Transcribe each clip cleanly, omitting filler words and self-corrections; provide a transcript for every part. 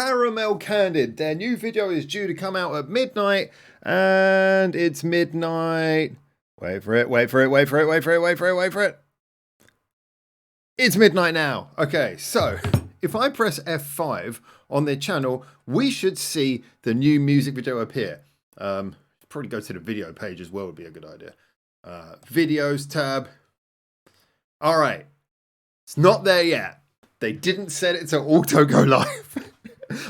Caramel CANDiD. Their new video is due to come out at midnight, and it's midnight. Wait for it, wait for it, wait for it, wait for it, wait for it, wait for it. It's midnight now. Okay, so if I press F5 on their channel, we should see the new music video appear. Probably go to the video page as well would be a good idea. Videos tab. All right, it's not there yet. They didn't set it to auto go live.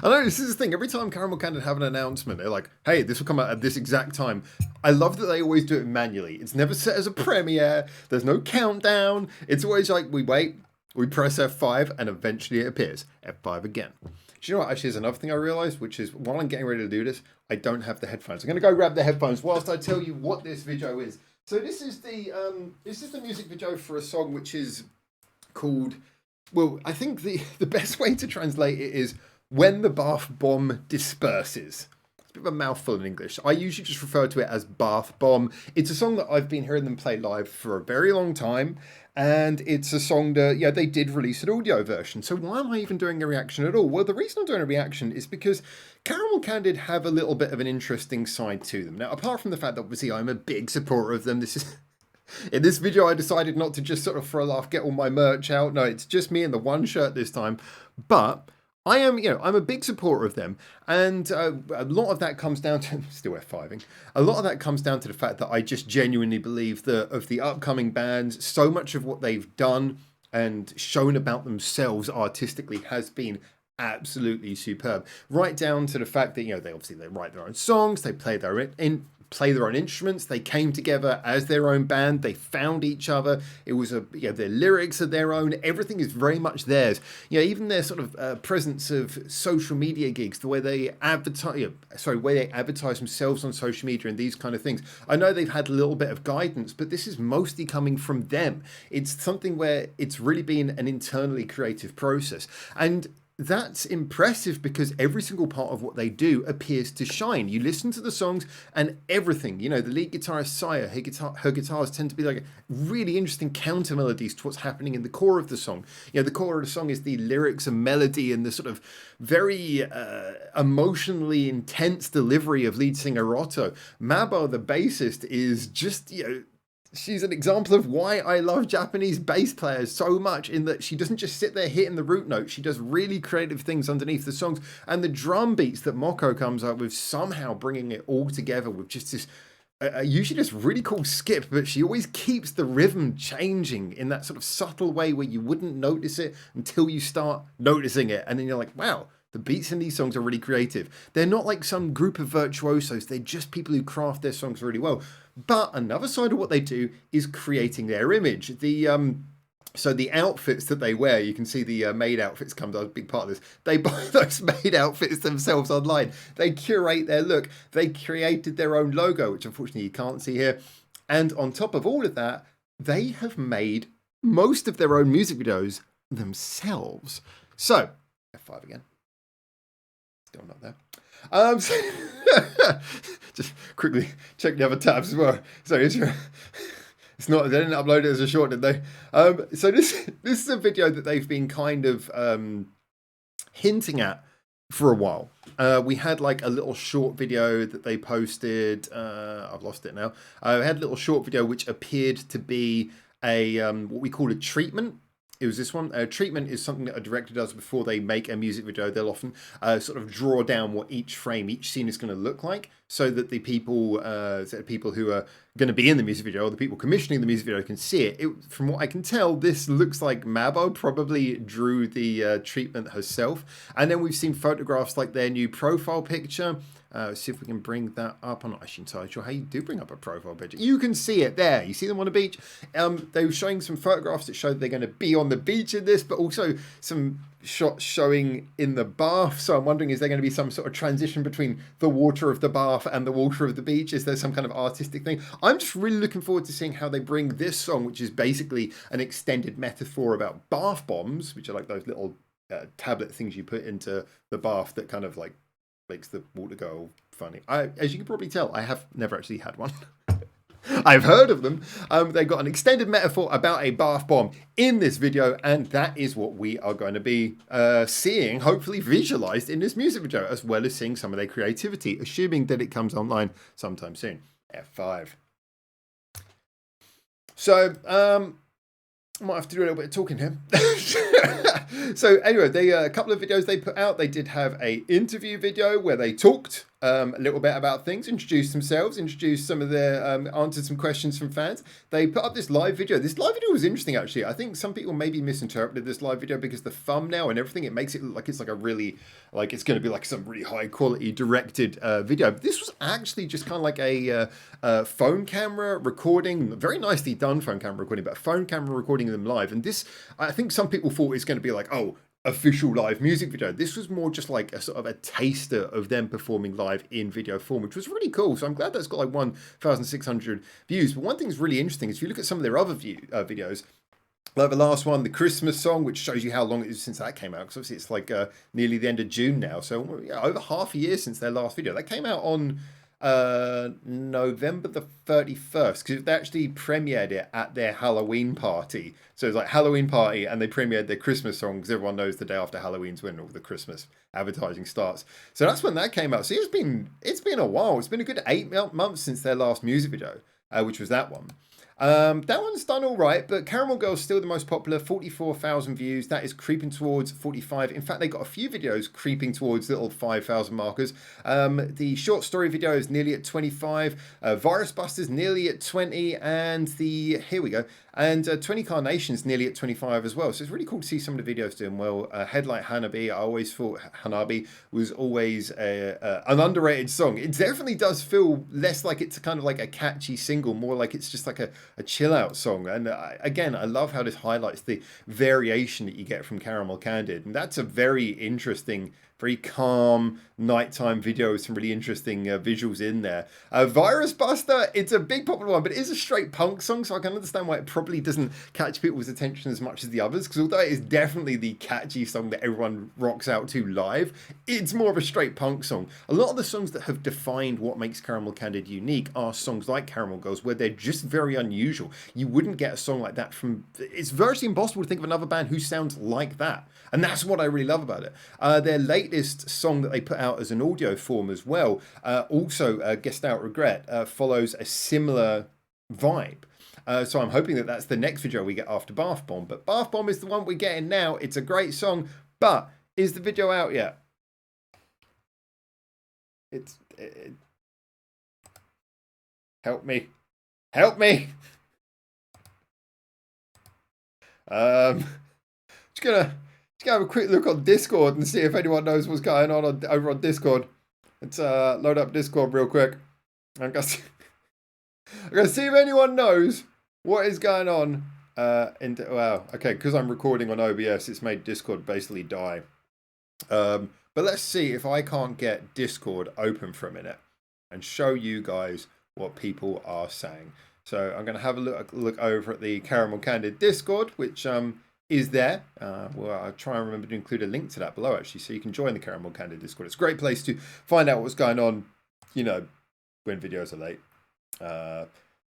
I know this is the thing. Every time Caramel CANDiD have an announcement, they're like, hey, this will come out at this exact time. I love that they always do it manually. It's never set as a premiere. There's no countdown. It's always like, we wait, we press F5, and eventually it appears. F5 again. Do you know what? Actually, there's another thing I realized, which is while I'm getting ready to do this, I don't have the headphones. I'm going to go grab the headphones whilst I tell you what this video is. So this is the music video for a song which is called, well, I think the best way to translate it is When the Bath Bomb Disperses. It's a bit of a mouthful in English. I usually just refer to it as Bath Bomb. It's a song that I've been hearing them play live for a very long time. And it's a song that, yeah, they did release an audio version. So why am I even doing a reaction at all? Well, the reason I'm doing a reaction is because Caramel CANDiD have a little bit of an interesting side to them. Now, apart from the fact that obviously I'm a big supporter of them, this is... In this video, I decided not to just sort of for a laugh get all my merch out. No, it's just me in the one shirt this time. But I am, I'm a big supporter of them. And a lot of that comes down to, still F5ing, a lot of that comes down to the fact that I just genuinely believe that of the upcoming bands, so much of what they've done and shown about themselves artistically has been absolutely superb. Right down to the fact that, they write their own songs, they play their own instruments. They came together as their own band. They found each other. It was their lyrics are their own. Everything is very much theirs. Even their sort of presence of social media gigs, the way they advertise themselves on social media and these kind of things. I know they've had a little bit of guidance, but this is mostly coming from them. It's something where it's really been an internally creative process. And that's impressive because every single part of what they do appears to shine. You listen to the songs and everything, the lead guitarist Saya, her guitars tend to be like really interesting counter melodies to what's happening in the core of the song. The core of the song is the lyrics and melody and the sort of very emotionally intense delivery of lead singer Otto. Mabo, the bassist, is just, she's an example of why I love Japanese bass players so much, in that she doesn't just sit there hitting the root note. She does really creative things underneath the songs. And the drum beats that Moko comes up with, somehow bringing it all together with just this, usually just really cool skip, but she always keeps the rhythm changing in that sort of subtle way where you wouldn't notice it until you start noticing it. And then you're like, wow, the beats in these songs are really creative. They're not like some group of virtuosos. They're just people who craft their songs really well. But another side of what they do is creating their image. So the outfits that they wear, you can see the maid outfits come to a big part of this. They buy those maid outfits themselves online. They curate their look. They created their own logo, which unfortunately you can't see here. And on top of all of that, they have made most of their own music videos themselves. So, F5 again. Still not there. Just quickly check the other tabs as well. So it's not, they didn't upload it as a short, did they? So this is a video that they've been kind of hinting at for a while. We had like a little short video that they posted. I've lost it now. I had a little short video which appeared to be a what we call a treatment. It was this one. Treatment is something that a director does before they make a music video. They'll often sort of draw down what each frame, each scene is going to look like, so that the people who are going to be in the music video, or the people commissioning the music video, can see it. From what I can tell, this looks like Mabo probably drew the treatment herself. And then we've seen photographs like their new profile picture. See if we can bring that up. I'm not actually entirely sure how you do bring up a profile picture. You can see it there. You see them on the beach. They were showing some photographs that showed they're going to be on the beach in this, but also some shots showing in the bath. So I'm wondering, is there going to be some sort of transition between the water of the bath and the water of the beach? Is there some kind of artistic thing? I'm just really looking forward to seeing how they bring this song, which is basically an extended metaphor about bath bombs, which are like those little tablet things you put into the bath that kind of like makes the water go funny. As you can probably tell, I have never actually had one. I've heard of them. They got an extended metaphor about a bath bomb in this video, and that is what we are going to be seeing, hopefully visualized in this music video, as well as seeing some of their creativity, assuming that it comes online sometime soon. F5. So, I might have to do a little bit of talking here. So anyway, they a couple of videos they put out. They did have a interview video where they talked a little bit about things, introduced themselves, introduced some of their, answered some questions from fans. They put up this live video. This live video was interesting, actually. I think some people maybe misinterpreted this live video because the thumbnail and everything, it makes it look like it's like a really, like it's going to be like some really high quality directed video. But this was actually just kind of like a phone camera recording, very nicely done phone camera recording, but a phone camera recording them live. And this, I think some people thought it's going to be like, oh, official live music video. This was more just like a sort of a taster of them performing live in video form, which was really cool. So I'm glad that's got like 1,600 views. But one thing's really interesting is if you look at some of their other videos, like the last one, the Christmas song, which shows you how long it is since that came out, because obviously it's like nearly the end of June now, so yeah, over half a year since their last video. That came out on November the 31st, because they actually premiered it at their Halloween party. So it was like Halloween party, and they premiered their Christmas song, because everyone knows the day after Halloween's when all the Christmas advertising starts. So that's when that came out. So it's been a while. It's been a good 8 months since their last music video, which was that one. That one's done all right, but Caramel Girl's still the most popular, 44,000 views. That is creeping towards 45. In fact, they got a few videos creeping towards little 5,000 markers. The short story video is nearly at 25. Virus Busters nearly at 20, and here we go. And 20 Carnations nearly at 25 as well. So it's really cool to see some of the videos doing well. Headlight Hanabi, I always thought Hanabi was always an underrated song. It definitely does feel less like it's kind of like a catchy single, more like it's just like a chill out song. And again, I love how this highlights the variation that you get from Caramel CANDiD. And that's a very interesting, very calm nighttime video with some really interesting visuals in there. Virus Buster, it's a big popular one, but it is a straight punk song, so I can understand why it probably doesn't catch people's attention as much as the others, because although it is definitely the catchy song that everyone rocks out to live, it's more of a straight punk song. A lot of the songs that have defined what makes Caramel CANDiD unique are songs like Caramel Girls, where they're just very unusual. You wouldn't get a song like that from... It's virtually impossible to think of another band who sounds like that. And that's what I really love about it. Their latest song that they put out as an audio form as well, also Guessed Out Regret, follows a similar vibe. So I'm hoping that that's the next video we get after Bath Bomb. But Bath Bomb is the one we're getting now. It's a great song, but is the video out yet? Help me. Help me. Just gonna have a quick look on Discord and see if anyone knows what's going on over on Discord. Let's load up Discord real quick. I'm gonna see if anyone knows what is going on. Wow, okay, because I'm recording on OBS, it's made Discord basically die. But let's see if I can't get Discord open for a minute and show you guys what people are saying. So I'm going to have a look over at the Caramel CANDiD Discord, which is there. Well, I'll try and remember to include a link to that below, actually, so you can join the Caramel CANDiD Discord. It's a great place to find out what's going on, you know, when videos are late.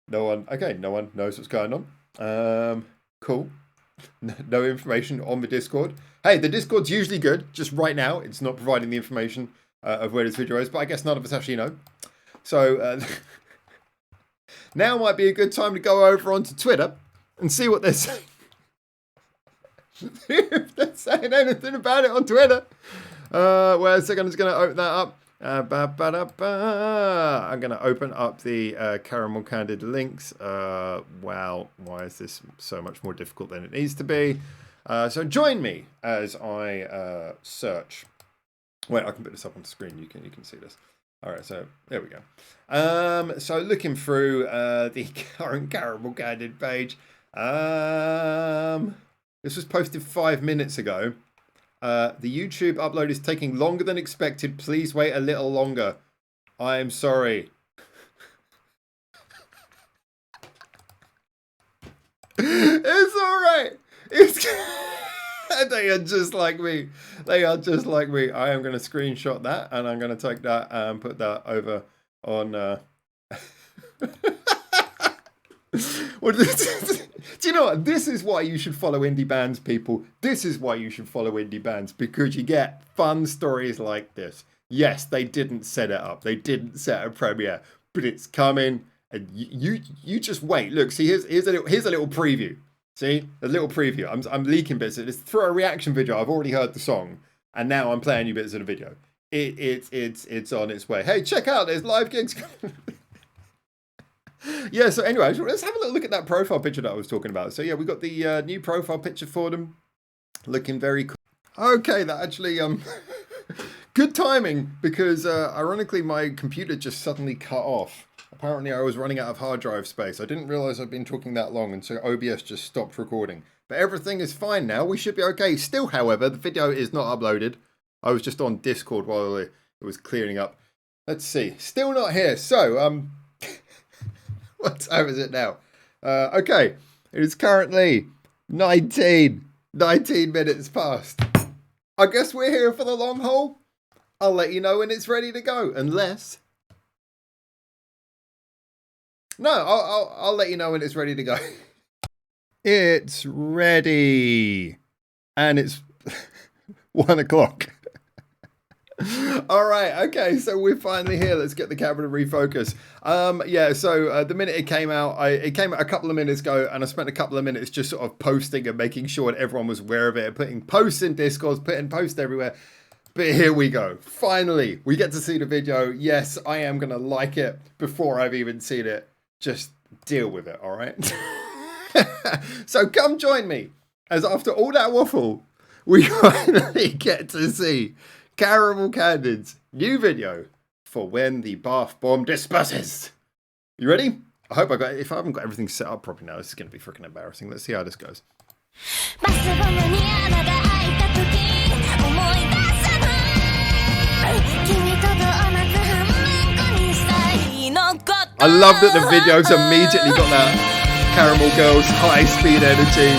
No one knows what's going on. Cool. No information on the Discord. Hey, the Discord's usually good. Just right now, it's not providing the information of where this video is, but I guess none of us actually know. So now might be a good time to go over onto Twitter and see what they're saying. If they're saying anything about it on Twitter. Wait a second, I'm just going to open that up. I'm going to open up the Caramel CANDiD links. Wow, why is this so much more difficult than it needs to be? So join me as I search. Wait, I can put this up on the screen. You can see this. All right, so there we go. So looking through the current Caramel CANDiD page. This was posted 5 minutes ago. The YouTube upload is taking longer than expected. Please wait a little longer. I am sorry. It's alright. They are just like me. They are just like me. I am going to screenshot that and I'm going to take that and put that over on... Well, do you know what? This is why you should follow indie bands, people. This is why you should follow indie bands, because you get fun stories like this. Yes, they didn't set it up. They didn't set a premiere, but it's coming, and you just wait. Look, see, here's a little preview. See, a little preview. I'm leaking bits. It's through a reaction video. I've already heard the song, and now I'm playing you bits of the video. It's on its way. Hey, check out, there's live gigs. Yeah, so anyway, let's have a little look at that profile picture that I was talking about. So yeah, we got the new profile picture for them. Looking very cool. Okay, that actually, good timing, because ironically my computer just suddenly cut off. Apparently I was running out of hard drive space. I didn't realize I'd been talking that long, and so OBS just stopped recording. But everything is fine now. We should be okay. Still, however, the video is not uploaded. I was just on Discord while it was clearing up. Let's see. Still not here. So, what time is it now? Okay, it is currently 19 minutes past. I guess we're here for the long haul. I'll let you know when it's ready to go, unless... No, I'll let you know when it's ready to go. It's ready. And it's 1 o'clock. All right, okay, so we're finally here. Let's get the camera to refocus. Yeah, so the minute it came out, it came out a couple of minutes ago, and I spent a couple of minutes just sort of posting and making sure that everyone was aware of it, putting posts in Discords, putting posts everywhere. But here we go. Finally, we get to see the video. Yes, I am going to like it before I've even seen it. Just deal with it, all right? So come join me, as after all that waffle, we finally get to see Caramel CANDiD's new video for when the bath bomb disperses. You ready? I hope if I haven't got everything set up properly now, this is going to be freaking embarrassing. Let's see how this goes. I love that the video's immediately got that Caramel Girls high speed energy.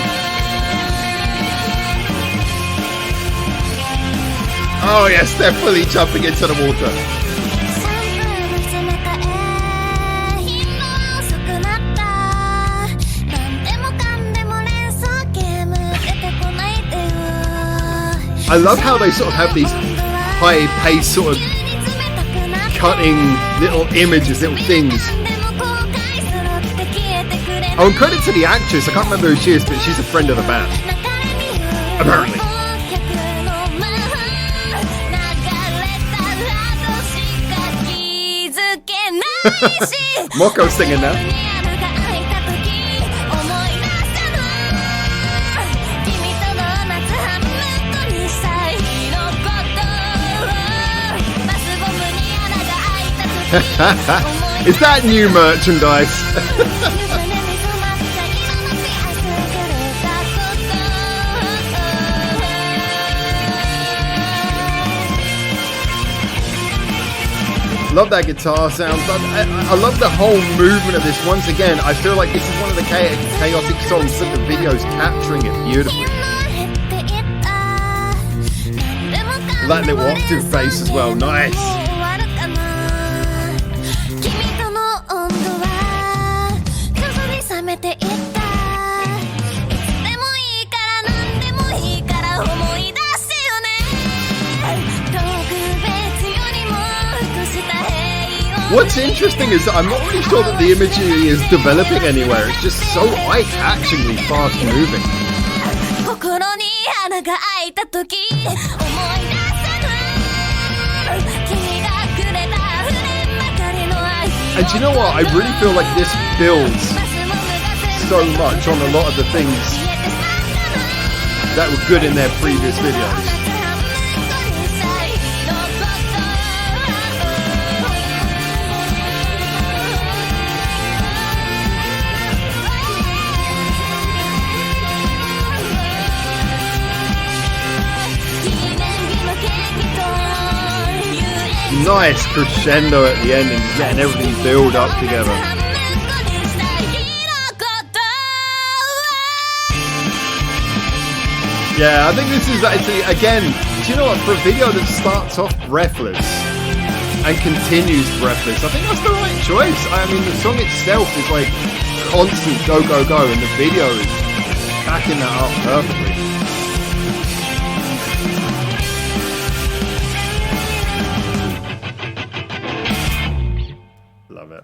Oh yes, they're fully jumping into the water. I love how they sort of have these high pace sort of cutting little images, little things. Oh, and credit to the actress. I can't remember who she is, but she's a friend of the band. Apparently. Moko's singing now. Is that new merchandise? Love that guitar sound. I love the whole movement of this. Once again, I feel like this is one of the chaotic songs that the video's capturing it beautifully. That little octave bass as well, nice. What's interesting is that I'm not really sure that the imagery is developing anywhere. It's just so eye-catchingly fast moving. And do you know what? I really feel like this builds so much on a lot of the things that were good in their previous videos. Nice crescendo at the end and getting everything build up together. Yeah, I think this is actually, again, do you know what, for a video that starts off breathless and continues breathless, I think that's the right choice. I mean, the song itself is like constant go, go, go, and the video is backing that up perfectly. Love it.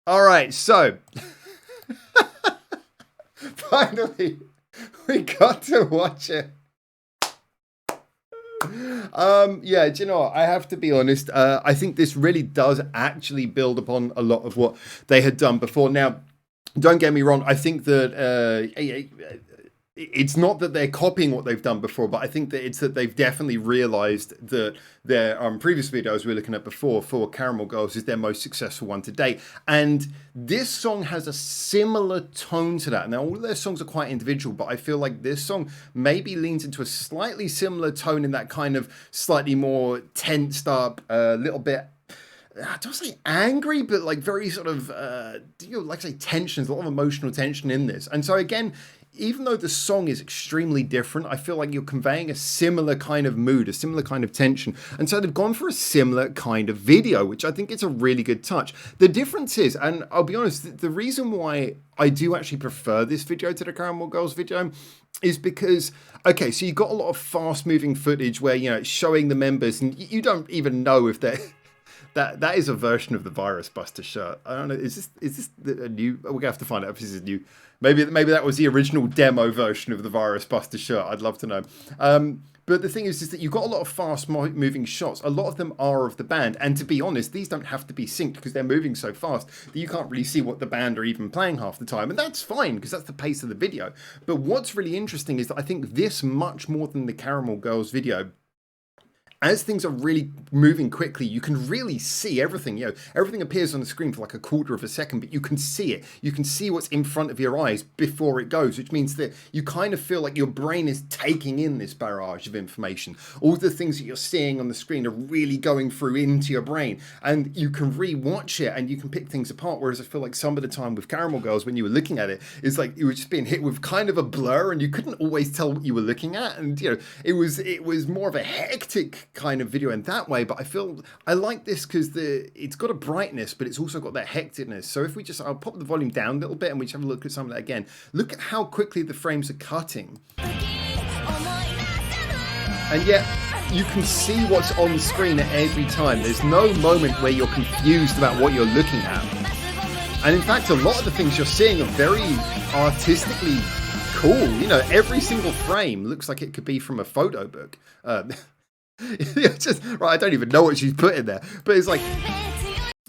All right, so finally we got to watch it. Yeah, do you know what? I have to be honest. I think this really does actually build upon a lot of what they had done before. Now, don't get me wrong. I think that it's not that they're copying what they've done before, but I think that it's that they've definitely realized that their previous videos we were looking at before for Caramel Girls is their most successful one to date. And this song has a similar tone to that. Now, all of their songs are quite individual, but I feel like this song maybe leans into a slightly similar tone in that kind of slightly more tensed up, a little bit, I don't say angry, but like very sort of, like I say, tension. There's a lot of emotional tension in this. And so again, even though the song is extremely different, I feel like you're conveying a similar kind of mood, a similar kind of tension. And so they've gone for a similar kind of video, which I think is a really good touch. The difference is, and I'll be honest, the reason why I do actually prefer this video to the Caramel Girls video is because, okay, so you've got a lot of fast moving footage where, you know, it's showing the members and you don't even know if they're... That is a version of the Virus Buster shirt. I don't know. Is this a new? We're gonna have to find out if this is new. Maybe that was the original demo version of the Virus Buster shirt. I'd love to know. But the thing is that you've got a lot of fast moving shots. A lot of them are of the band, and to be honest, these don't have to be synced because they're moving so fast that you can't really see what the band are even playing half the time, and that's fine because that's the pace of the video. But what's really interesting is that I think this much more than the Caramel Girls video, as things are really moving quickly, you can really see everything. You know, everything appears on the screen for like a quarter of a second, but you can see it. You can see what's in front of your eyes before it goes, which means that you kind of feel like your brain is taking in this barrage of information. All the things that you're seeing on the screen are really going through into your brain, and you can re-watch it and you can pick things apart. Whereas I feel like some of the time with Caramel Girls, when you were looking at it, it's like you were just being hit with kind of a blur, and you couldn't always tell what you were looking at. And you know, it was more of a hectic kind of video in that way, but I feel I like this because it's got a brightness, but it's also got that hecticness. So if we just, I'll pop the volume down a little bit and we just have a look at some of that again. Look at how quickly the frames are cutting, and yet you can see what's on screen at every time. There's no moment where you're confused about what you're looking at. And in fact, a lot of the things you're seeing are very artistically cool. You know, every single frame looks like it could be from a photo book. Just right, I don't even know what she's put in there, but it's like,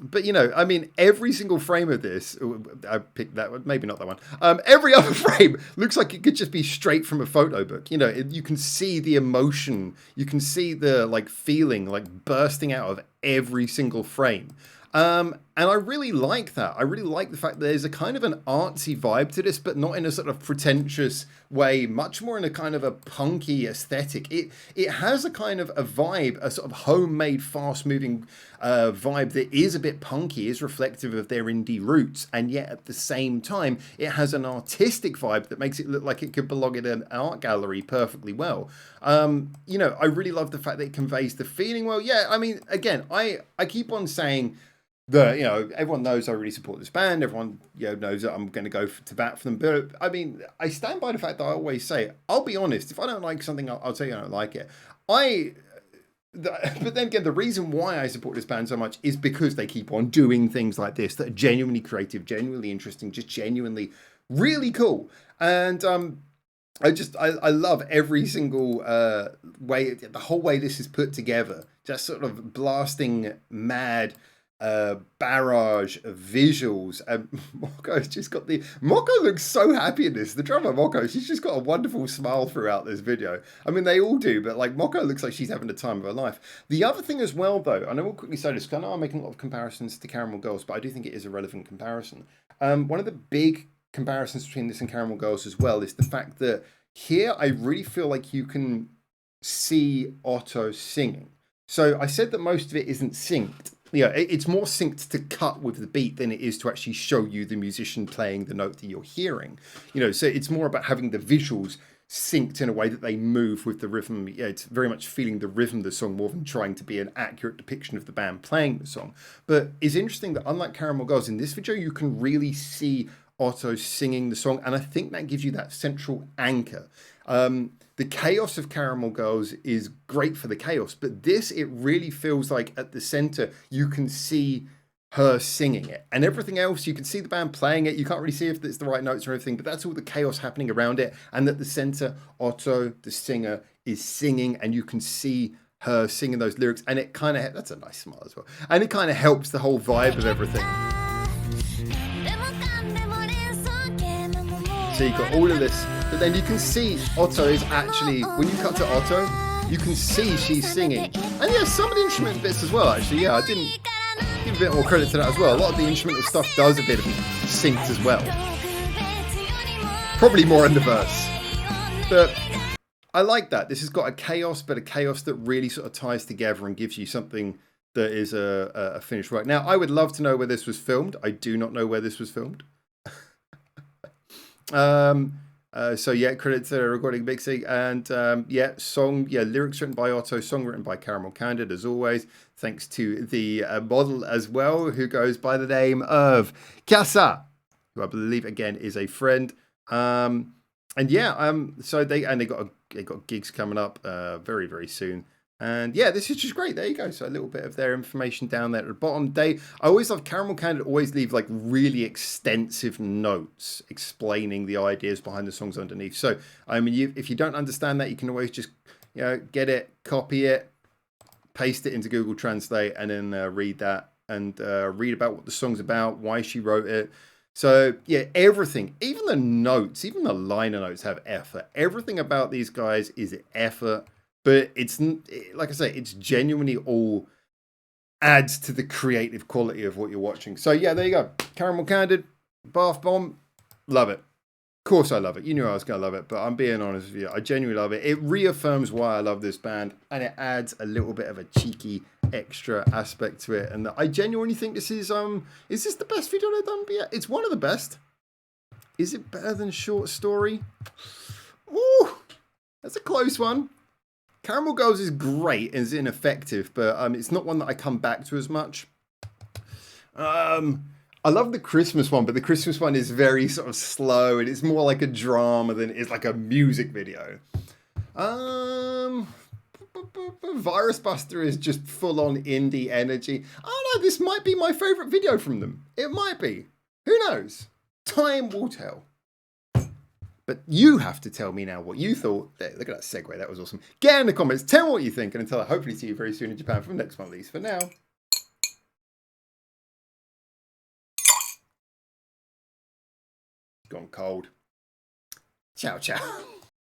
but you know, I mean, every single frame of this, I picked that one, maybe not that one. Every other frame looks like it could just be straight from a photo book. You know, you can see the emotion, you can see the like feeling like bursting out of every single frame. And I really like that. I really like the fact that there's a kind of an artsy vibe to this, but not in a sort of pretentious way, much more in a kind of a punky aesthetic. It has a kind of a vibe, a sort of homemade, fast-moving vibe that is a bit punky, is reflective of their indie roots, and yet at the same time, it has an artistic vibe that makes it look like it could belong in an art gallery perfectly well. You know, I really love the fact that it conveys the feeling well. Yeah, I mean, again, I keep on saying that, you know, everyone knows I really support this band. Everyone, you know, knows that I'm going to go to bat for them. But I mean, I stand by the fact that I always say, I'll be honest, if I don't like something, I'll tell you I don't like it. But then again, the reason why I support this band so much is because they keep on doing things like this that are genuinely creative, genuinely interesting, just genuinely really cool. And I love every single way, the whole way this is put together, just sort of blasting mad barrage of visuals. And Moko's just got Moko looks so happy in this. The drummer Moko, she's just got a wonderful smile throughout this video. I mean, they all do, but like Moko looks like she's having the time of her life. The other thing as well, though, and I will quickly say this because I know I'm making a lot of comparisons to Caramel Girls, but I do think it is a relevant comparison. One of the big comparisons between this and Caramel Girls as well is the fact that here I really feel like you can see Otto singing. So I said that most of it isn't synced. Yeah, it's more synced to cut with the beat than it is to actually show you the musician playing the note that you're hearing. You know, so it's more about having the visuals synced in a way that they move with the rhythm. Yeah, it's very much feeling the rhythm of the song more than trying to be an accurate depiction of the band playing the song. But it's interesting that unlike Caramel Girls, in this video, you can really see Otto singing the song. And I think that gives you that central anchor. The chaos of Caramel Girls is great for the chaos, but this, it really feels like at the center, you can see her singing it, and everything else you can see the band playing it. You can't really see if it's the right notes or everything, but that's all the chaos happening around it. And at the center, Otto, the singer, is singing, and you can see her singing those lyrics, and it kind of, that's a nice smile as well, and it kind of helps the whole vibe of everything. So you've got all of this, but then you can see Otto is actually, when you cut to Otto, you can see she's singing, and yeah, some of the instrument bits as well, actually. Yeah, I didn't give a bit more credit to that as well. A lot of the instrumental stuff does a bit of synced as well. Probably more in the verse. But I like that. This has got a chaos, but a chaos that really sort of ties together and gives you something that is a finished work. Now, I would love to know where this was filmed. I do not know where this was filmed. So yeah, credit to recording mixing, and yeah, song, yeah, lyrics written by Otto, song written by Caramel CANDiD as always. Thanks to the model as well, who goes by the name of Casa, who I believe again is a friend. And yeah, so they got gigs coming up very, very soon. And yeah, this is just great. There you go. So a little bit of their information down there at the bottom. I always love Caramel CANDiD always leave like really extensive notes explaining the ideas behind the songs underneath. So I mean, if you don't understand that, you can always just, you know, get it, copy it, paste it into Google Translate, and then read that and read about what the song's about, why she wrote it. So yeah, everything, even the notes, even the liner notes have effort. Everything about these guys is effort. But it's, like I say, it's genuinely all adds to the creative quality of what you're watching. So yeah, there you go. Caramel CANDiD, Bath Bomb, love it. Of course I love it. You knew I was going to love it, but I'm being honest with you. I genuinely love it. It reaffirms why I love this band, and it adds a little bit of a cheeky extra aspect to it. And I genuinely think this is this the best video they've done? But yeah, it's one of the best. Is it better than Short Story? Ooh, that's a close one. Caramel Girls is great and is ineffective, but it's not one that I come back to as much. I love the Christmas one, but the Christmas one is very sort of slow, and it's more like a drama than it is like a music video. Virus Buster is just full-on indie energy. I don't know, this might be my favourite video from them. It might be. Who knows? Time will tell. But you have to tell me now what you thought. There, look at that segue. That was awesome. Get in the comments. Tell me what you think. And until I hopefully see you very soon in Japan from next month, at least for now. Gone cold. Ciao, ciao.